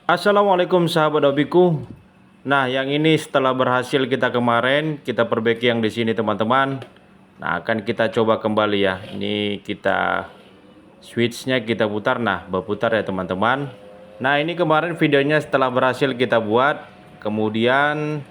Assalamualaikum sahabat hobiku. Nah, yang ini setelah berhasil kita kemarin, kita perbaiki yang di sini teman-teman. Nah, akan kita coba kembali ya. Ini kita switchnya kita putar. Nah, berputar ya teman-teman. Nah, ini kemarin videonya setelah berhasil kita buat. Kemudian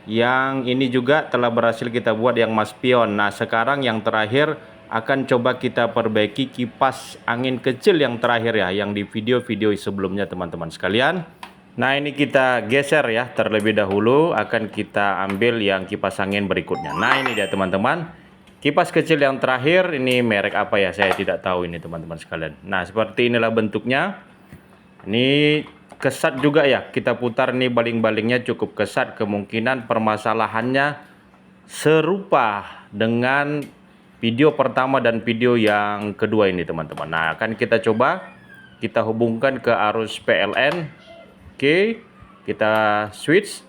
yang ini juga telah berhasil kita buat yang mas pion. Nah, sekarang yang terakhir akan coba kita perbaiki kipas angin kecil yang terakhir ya, yang di video-video sebelumnya teman-teman sekalian. Nah, ini kita geser ya terlebih dahulu, akan kita ambil yang kipas angin berikutnya. Nah, ini dia teman-teman, kipas kecil yang terakhir. Ini merek apa ya, saya tidak tahu ini teman-teman sekalian. Nah, seperti inilah bentuknya. Ini kesat juga ya, kita putar nih, baling-balingnya cukup kesat. Kemungkinan permasalahannya serupa dengan video pertama dan video yang kedua ini teman-teman. Nah, akan kita coba kita hubungkan ke arus PLN. Oke, kita switch,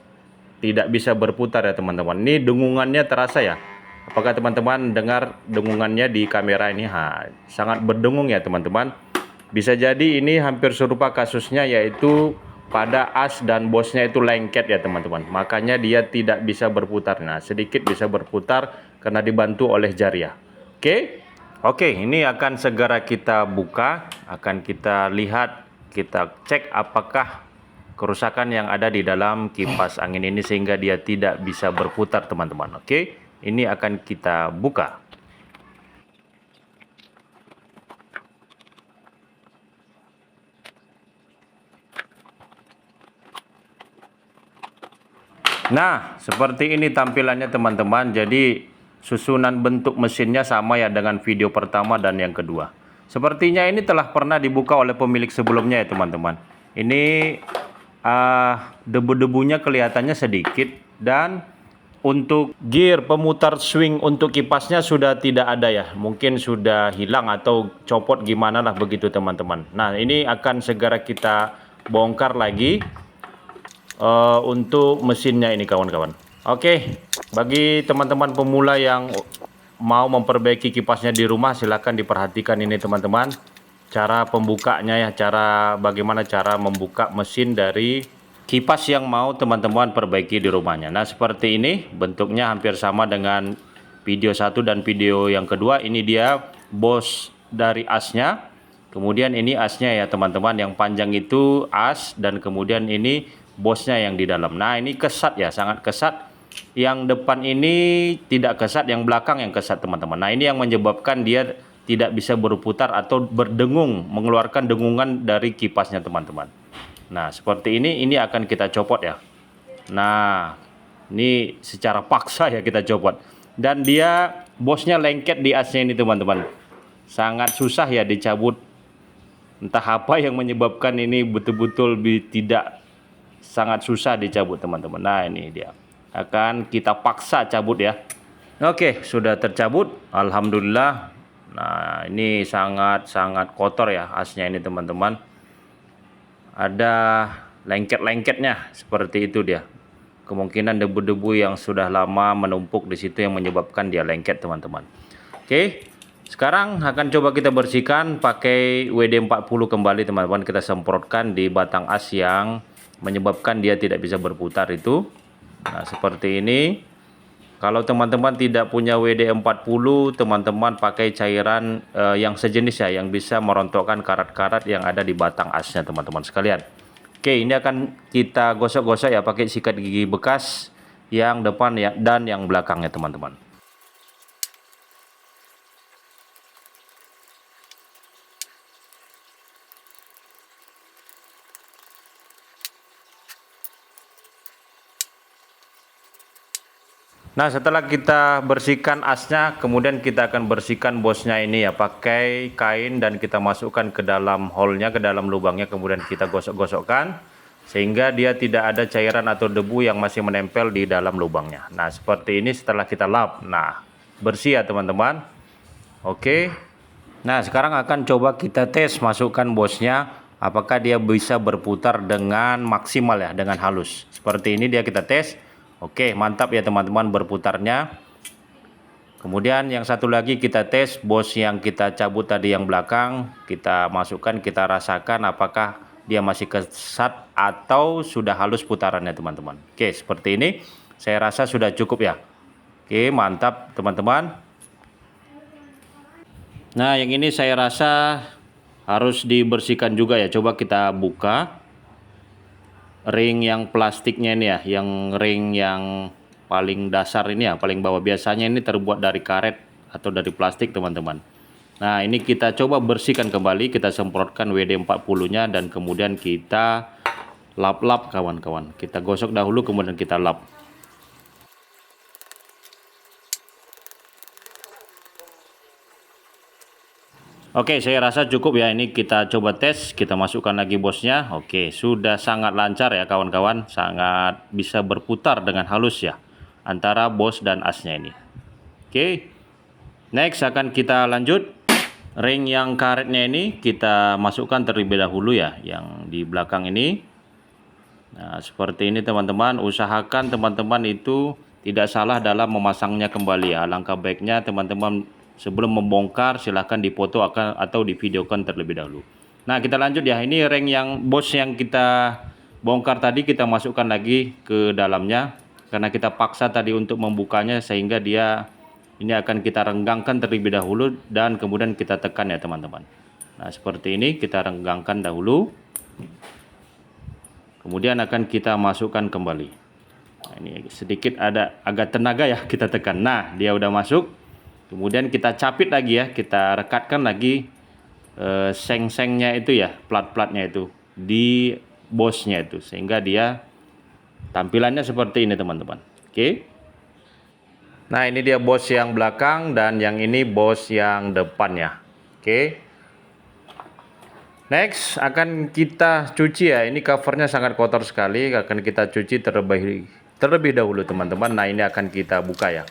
tidak bisa berputar ya teman-teman. Ini dengungannya terasa ya. Apakah teman-teman dengar dengungannya di kamera ini? Sangat berdengung ya teman-teman. Bisa jadi ini hampir serupa kasusnya, yaitu pada as dan bosnya itu lengket ya teman-teman, makanya dia tidak bisa berputar. Nah, sedikit bisa berputar karena dibantu oleh jari ya. Oke, ini akan segera kita buka, akan kita lihat, kita cek apakah kerusakan yang ada di dalam kipas angin ini sehingga dia tidak bisa berputar teman-teman. Oke, ini akan kita buka. Nah, seperti ini tampilannya teman-teman. Jadi susunan bentuk mesinnya sama ya dengan video pertama dan yang kedua. Sepertinya ini telah pernah dibuka oleh pemilik sebelumnya ya teman-teman. Ini debu-debunya kelihatannya sedikit, dan untuk gear pemutar swing untuk kipasnya sudah tidak ada ya. Mungkin sudah hilang atau copot gimana lah begitu teman-teman. Nah, ini akan segera kita bongkar lagi untuk mesinnya ini kawan-kawan. Oke, bagi teman-teman pemula yang mau memperbaiki kipasnya di rumah, silahkan diperhatikan ini teman-teman, cara pembukanya ya, bagaimana cara membuka mesin dari kipas yang mau teman-teman perbaiki di rumahnya. Nah, seperti ini bentuknya hampir sama dengan video satu dan video yang kedua. Ini dia bos dari asnya, kemudian ini asnya ya teman-teman, yang panjang itu as, dan kemudian ini bosnya yang di dalam. Nah, ini kesat ya, sangat kesat. Yang depan ini tidak kesat, yang belakang yang kesat teman-teman. Nah, ini yang menyebabkan dia tidak bisa berputar atau berdengung, mengeluarkan dengungan dari kipasnya teman-teman. Nah, seperti ini akan kita copot ya. Nah, ini secara paksa ya kita copot. Dan dia bosnya lengket di asnya ini teman-teman. Sangat susah ya dicabut. Entah apa yang menyebabkan ini betul-betul tidak, sangat susah dicabut teman-teman. Nah, ini dia, akan kita paksa cabut ya. Oke, sudah tercabut, alhamdulillah. Nah, ini sangat kotor ya asnya ini teman-teman, ada lengket-lengketnya seperti itu dia. Kemungkinan debu-debu yang sudah lama menumpuk di situ yang menyebabkan dia lengket teman-teman. Oke, sekarang akan coba kita bersihkan pakai WD-40 kembali teman-teman. Kita semprotkan di batang as yang menyebabkan dia tidak bisa berputar itu. Nah, seperti ini. Kalau teman-teman tidak punya WD-40, teman-teman pakai cairan yang sejenis ya, yang bisa merontokkan karat-karat yang ada di batang asnya teman-teman sekalian. Oke, ini akan kita gosok-gosok ya pakai sikat gigi bekas yang depan ya dan yang belakangnya teman-teman. Nah, setelah kita bersihkan asnya, kemudian kita akan bersihkan bosnya ini ya pakai kain, dan kita masukkan ke dalam hole-nya, ke dalam lubangnya, kemudian kita gosok-gosokkan sehingga dia tidak ada cairan atau debu yang masih menempel di dalam lubangnya. Nah, seperti ini setelah kita lap. Nah, bersih ya teman-teman. Oke. Nah, sekarang akan coba kita tes masukkan bosnya, apakah dia bisa berputar dengan maksimal ya, dengan halus. Seperti ini dia kita tes. Oke, mantap ya teman-teman berputarnya. Kemudian yang satu lagi kita tes bos yang kita cabut tadi yang belakang, kita masukkan, kita rasakan apakah dia masih kesat atau sudah halus putarannya teman-teman. Oke, seperti ini saya rasa sudah cukup ya. Oke, mantap teman-teman. Nah, yang ini saya rasa harus dibersihkan juga ya. Coba kita buka ring yang plastiknya ini ya, yang ring yang paling dasar ini ya, paling bawah. Biasanya ini terbuat dari karet atau dari plastik teman-teman. Nah, ini kita coba bersihkan kembali, kita semprotkan WD-40-nya dan kemudian kita lap-lap kawan-kawan. Kita gosok dahulu kemudian kita lap. Oke, saya rasa cukup ya. Ini kita coba tes, kita masukkan lagi bosnya. Oke, sudah sangat lancar ya kawan-kawan, sangat bisa berputar dengan halus ya antara bos dan asnya ini. Oke, next akan kita lanjut. Ring yang karetnya ini kita masukkan terlebih dahulu ya, yang di belakang ini. Nah, seperti ini teman-teman. Usahakan teman-teman itu tidak salah dalam memasangnya kembali ya. Alangkah baiknya teman-teman sebelum membongkar silahkan dipoto atau divideokan terlebih dahulu. Nah, kita lanjut ya. Ini ring yang bos yang kita bongkar tadi kita masukkan lagi ke dalamnya. Karena kita paksa tadi untuk membukanya sehingga dia ini akan kita renggangkan terlebih dahulu dan kemudian kita tekan ya teman-teman. Nah, seperti ini kita renggangkan dahulu. Kemudian akan kita masukkan kembali. Nah, ini sedikit ada agak tenaga ya kita tekan. Nah, dia udah masuk. Kemudian kita capit lagi ya, kita rekatkan lagi seng-sengnya itu ya, plat-platnya itu di bosnya itu sehingga dia tampilannya seperti ini teman-teman. Oke. Nah, ini dia bos yang belakang dan yang ini bos yang depannya. Oke. Next akan kita cuci ya. Ini covernya sangat kotor sekali. Akan kita cuci terlebih dahulu teman-teman. Nah, ini akan kita buka ya.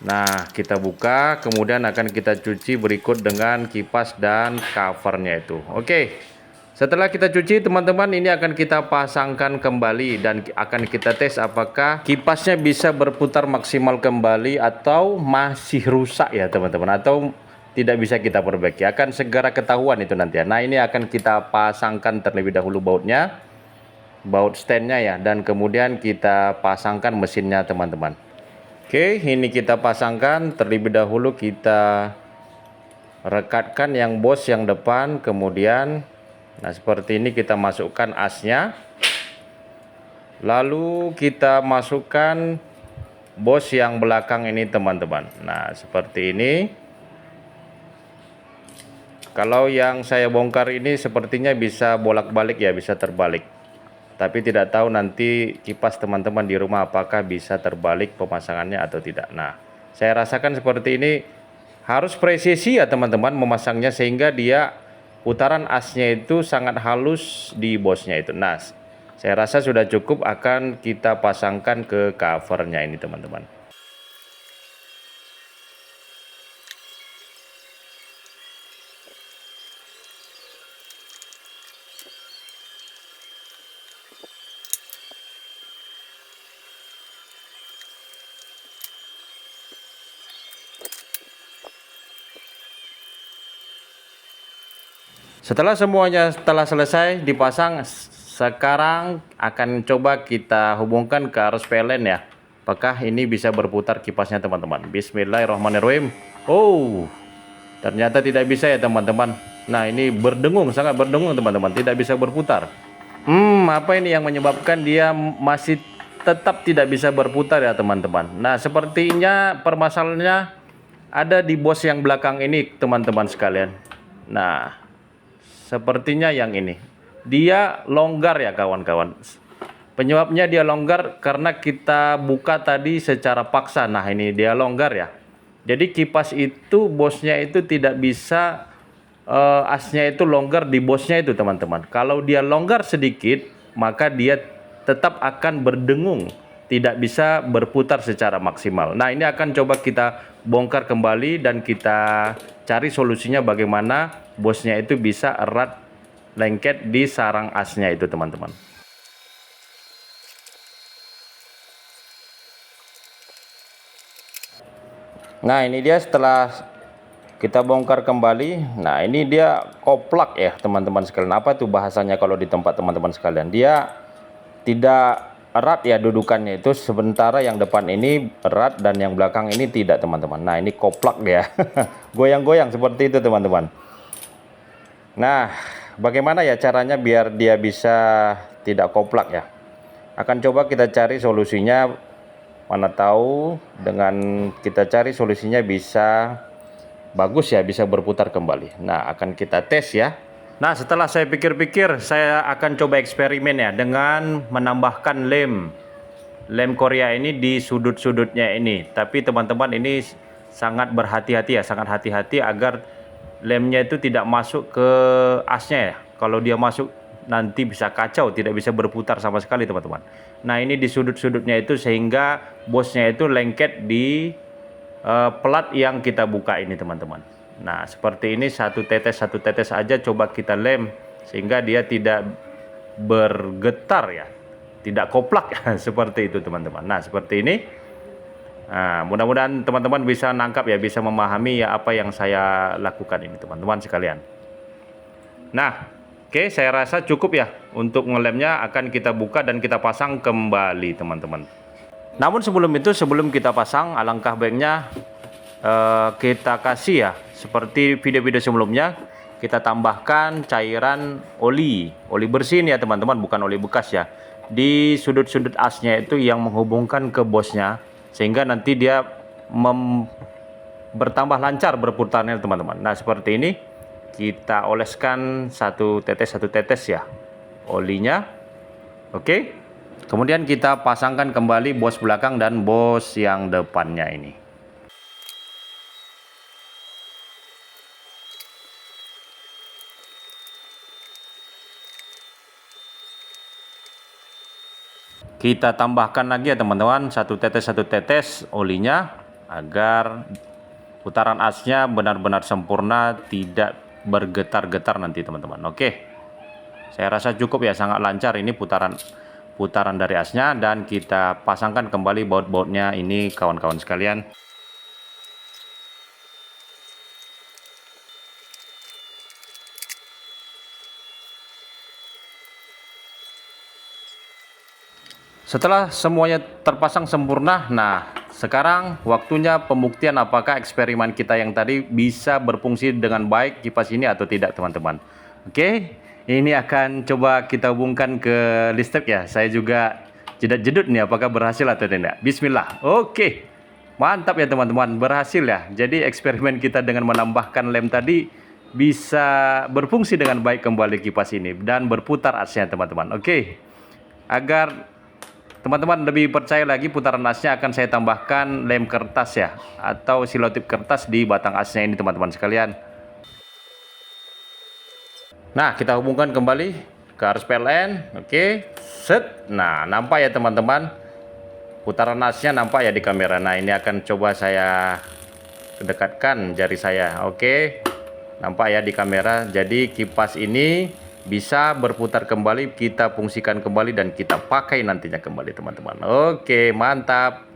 Nah, kita buka, kemudian akan kita cuci berikut dengan kipas dan covernya itu. Oke. Setelah kita cuci teman-teman, ini akan kita pasangkan kembali dan akan kita tes apakah kipasnya bisa berputar maksimal kembali atau masih rusak ya teman-teman, atau tidak bisa kita perbaiki. Akan segera ketahuan itu nanti ya. Nah, ini akan kita pasangkan terlebih dahulu bautnya, baut standnya ya, dan kemudian kita pasangkan mesinnya teman-teman. Oke, ini kita pasangkan terlebih dahulu, kita rekatkan yang bos yang depan, kemudian nah seperti ini kita masukkan asnya, lalu kita masukkan bos yang belakang ini teman-teman. Nah seperti ini. Kalau yang saya bongkar ini sepertinya bisa bolak-balik ya, bisa terbalik. Tapi tidak tahu nanti kipas teman-teman di rumah apakah bisa terbalik pemasangannya atau tidak. Nah, saya rasakan seperti ini harus presisi ya teman-teman memasangnya sehingga dia putaran asnya itu sangat halus di bosnya itu. Nah, saya rasa sudah cukup, akan kita pasangkan ke covernya ini teman-teman. Setelah semuanya selesai dipasang, sekarang akan coba kita hubungkan ke arus PLN ya. Apakah ini bisa berputar kipasnya teman-teman? Bismillahirrahmanirrahim. Oh, ternyata tidak bisa ya teman-teman. Nah, ini berdengung, sangat berdengung teman-teman, tidak bisa berputar. Apa ini yang menyebabkan dia masih tetap tidak bisa berputar ya teman-teman? Nah, sepertinya permasalahannya ada di bos yang belakang ini teman-teman sekalian. Nah, sepertinya yang ini dia longgar ya kawan-kawan. Penyebabnya dia longgar karena kita buka tadi secara paksa. Nah, ini dia longgar ya. Jadi kipas itu bosnya itu tidak bisa asnya itu longgar di bosnya itu teman-teman. Kalau dia longgar sedikit maka dia tetap akan berdengung, tidak bisa berputar secara maksimal. Nah, ini akan coba kita bongkar kembali dan kita cari solusinya bagaimana bosnya itu bisa erat lengket di sarang asnya itu teman-teman. Nah, ini dia setelah Kita bongkar kembali. Nah, ini dia koplak ya teman-teman sekalian. Apa tuh bahasanya kalau di tempat teman-teman sekalian? Dia tidak erat ya dudukannya itu, sementara yang depan ini erat dan yang belakang ini tidak teman-teman. Nah, ini koplak dia. Goyang-goyang seperti itu teman-teman. Nah, bagaimana ya caranya biar dia bisa tidak koplak ya? Akan coba kita cari solusinya. Mana tahu dengan kita cari solusinya bisa bagus ya, bisa berputar kembali. Nah, akan kita tes ya. Nah, setelah saya pikir-pikir, saya akan coba eksperimen ya dengan menambahkan lem Korea ini di sudut-sudutnya ini. Tapi teman-teman, ini sangat berhati-hati ya, sangat hati-hati agar lemnya itu tidak masuk ke asnya ya. Kalau dia masuk nanti bisa kacau, tidak bisa berputar sama sekali teman-teman. Nah, ini di sudut-sudutnya itu sehingga bosnya itu lengket di pelat yang kita buka ini teman-teman. Nah, seperti ini satu tetes aja coba kita lem sehingga dia tidak bergetar ya, tidak koplak ya, seperti itu teman-teman. Nah, seperti ini. Nah, mudah-mudahan teman-teman bisa nangkap ya, bisa memahami ya apa yang saya lakukan ini teman-teman sekalian. Nah, oke, saya rasa cukup ya untuk ngelemnya. Akan kita buka dan kita pasang kembali teman-teman. Namun sebelum itu, sebelum kita pasang, alangkah baiknya kita kasih ya, seperti video-video sebelumnya, kita tambahkan cairan oli bersih ya teman-teman, bukan oli bekas ya, di sudut-sudut asnya itu yang menghubungkan ke bosnya, sehingga nanti dia bertambah lancar berputarnya teman-teman. Nah, seperti ini kita oleskan satu tetes ya olinya. Oke, kemudian kita pasangkan kembali bos belakang dan bos yang depannya ini. Kita tambahkan lagi ya teman-teman, satu tetes olinya agar putaran asnya benar-benar sempurna, tidak bergetar-getar nanti teman-teman. Oke, saya rasa cukup ya, sangat lancar ini putaran dari asnya. Dan kita pasangkan kembali baut-bautnya ini kawan-kawan sekalian. Setelah semuanya terpasang sempurna, nah sekarang waktunya pembuktian apakah eksperimen kita yang tadi bisa berfungsi dengan baik kipas ini atau tidak teman-teman. Oke, ini akan coba kita hubungkan ke listrik ya. Saya juga jedut-jedut nih apakah berhasil atau tidak. Bismillah. Oke, mantap ya teman-teman, berhasil ya. Jadi eksperimen kita dengan menambahkan lem tadi bisa berfungsi dengan baik kembali kipas ini dan berputar asnya teman-teman. Oke, agar teman-teman lebih percaya lagi putaran asnya, akan saya tambahkan lem kertas ya, atau selotip kertas di batang asnya ini teman-teman sekalian. Nah, kita hubungkan kembali ke arus PLN. Oke, set. Nah, nampak ya teman-teman, putaran asnya nampak ya di kamera. Nah, ini akan coba saya dekatkan jari saya. Oke, nampak ya di kamera. Jadi kipas ini bisa berputar kembali, kita fungsikan kembali dan kita pakai nantinya kembali teman-teman. Oke, mantap.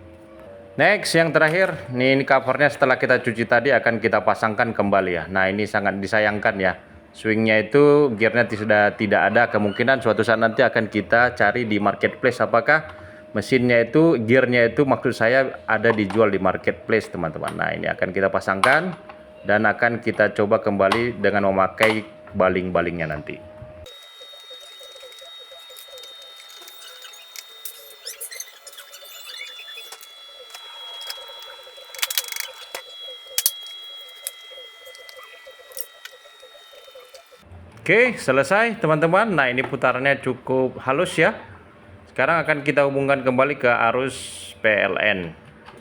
Next, yang terakhir, ini covernya setelah kita cuci tadi akan kita pasangkan kembali ya. Nah, ini sangat disayangkan ya, swingnya itu gearnya sudah tidak ada. Kemungkinan suatu saat nanti akan kita cari di marketplace apakah mesinnya itu, gearnya itu maksud saya ada dijual di marketplace teman-teman. Nah, ini akan kita pasangkan dan akan kita coba kembali dengan memakai baling-balingnya nanti. Oke, selesai teman-teman. Nah, ini putarannya cukup halus ya. Sekarang akan kita hubungkan kembali ke arus PLN.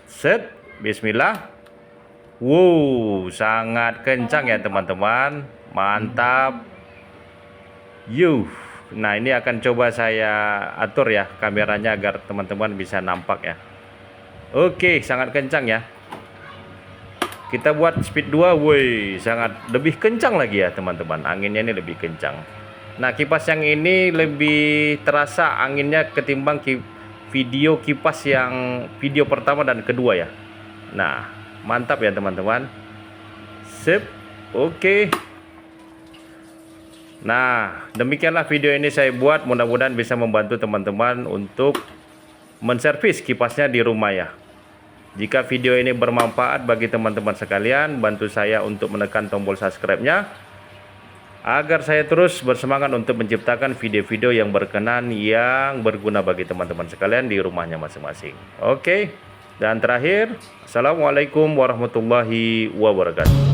Set, bismillah. Wow, sangat kencang ya teman-teman. Mantap. Nah, ini akan coba saya atur ya kameranya agar teman-teman bisa nampak ya. Oke, sangat kencang ya. Kita buat speed 2, woi, sangat lebih kencang lagi ya teman-teman. Anginnya ini lebih kencang. Nah, kipas yang ini lebih terasa anginnya ketimbang kipas yang video pertama dan kedua ya. Nah, mantap ya teman-teman. Sip. Oke. Nah, demikianlah video ini saya buat, mudah-mudahan bisa membantu teman-teman untuk menservis kipasnya di rumah ya. Jika video ini bermanfaat bagi teman-teman sekalian, bantu saya untuk menekan tombol subscribe-nya agar saya terus bersemangat untuk menciptakan video-video yang berkenan, yang berguna bagi teman-teman sekalian di rumahnya masing-masing. Oke. Dan terakhir, assalamualaikum warahmatullahi wabarakatuh.